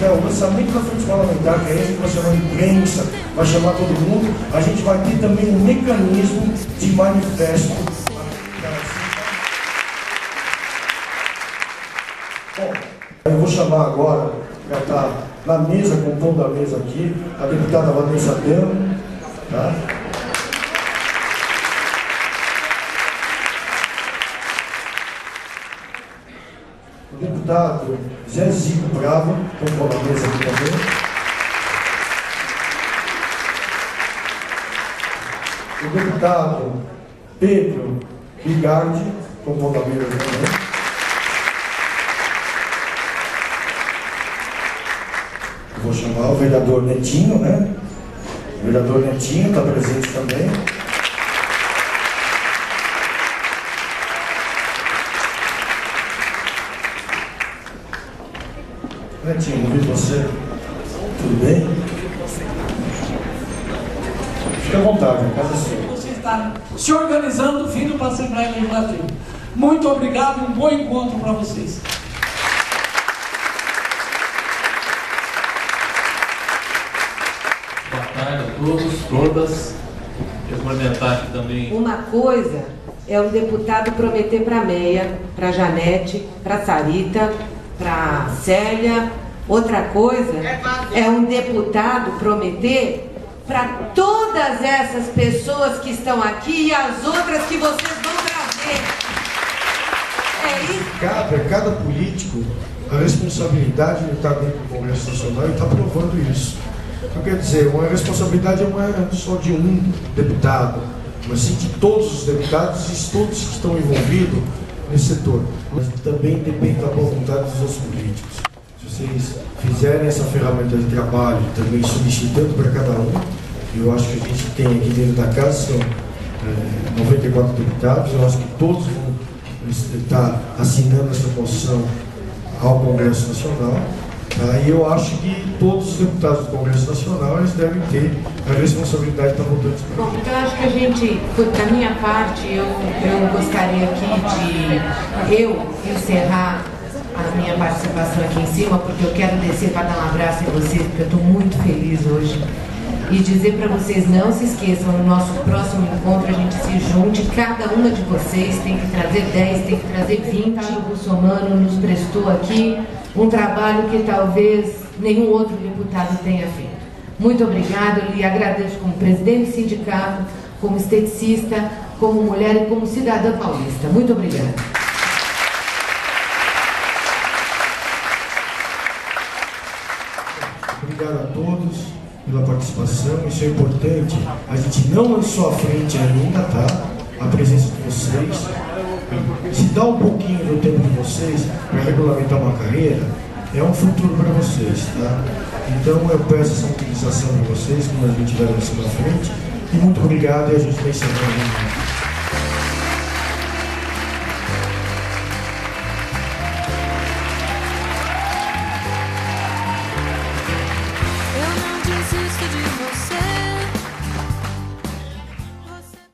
tiver o lançamento da frente parlamentar, que é esse que vai chamar a imprensa, vai chamar todo mundo, a gente vai ter também um mecanismo de manifesto. Bom, eu vou chamar agora, já está na mesa, com o tom da mesa aqui, a deputada Vanessa Dano, tá? O deputado Zé Zico Brava, compõe a mesa aqui também. O deputado Pedro Bigardi, compõe a mesa aqui também. Vou chamar o vereador Netinho, né? O vereador Netinho está presente também. Netinho, não vi você. Tudo bem? Fique à vontade, a casa é sua. Você está se organizando, vindo para a Assembleia Legislativa. Muito obrigado e um bom encontro para vocês. Boa tarde a todos, todas. Quero cumprimentar aqui também. Uma coisa é o deputado prometer para a Meia, para a Janete, para a Sarita, para a Célia. Outra coisa é um deputado prometer para todas essas pessoas que estão aqui e as outras que vocês vão trazer. É isso. Cabe a cada político a responsabilidade de estar dentro do Congresso Nacional e está provando isso. Então, quer dizer, uma responsabilidade não é só de um deputado, mas sim de todos os deputados e todos que estão envolvidos nesse setor. Mas também depende da boa vontade dos outros políticos. Se vocês fizerem essa ferramenta de trabalho, também solicitando para cada um, eu acho que a gente tem aqui dentro da casa, são 94 deputados, eu acho que todos vão estar assinando essa moção ao Congresso Nacional. E eu acho que todos os deputados do Congresso Nacional eles devem ter a responsabilidade de estar votando. Bom, então eu acho que a gente, da minha parte, eu gostaria aqui de eu encerrar a minha participação aqui em cima, porque eu quero descer para dar um abraço em vocês, porque eu estou muito feliz hoje. E dizer para vocês, não se esqueçam, no nosso próximo encontro a gente se junte, cada uma de vocês tem que trazer 10, tem que trazer 20. O Russomano nos prestou aqui um trabalho que talvez nenhum outro deputado tenha feito. Muito obrigada, eu lhe agradeço como presidente do sindicato, como esteticista, como mulher e como cidadã paulista. Muito obrigada. Obrigado a todos pela participação, isso é importante. A gente não lançou à frente ainda, tá? A presença de vocês. Se dá um pouquinho do tempo de vocês para regulamentar uma carreira, é um futuro para vocês, tá? Então eu peço essa utilização de vocês quando a gente vai lançando à frente. E muito obrigado e a gente vai encerrando.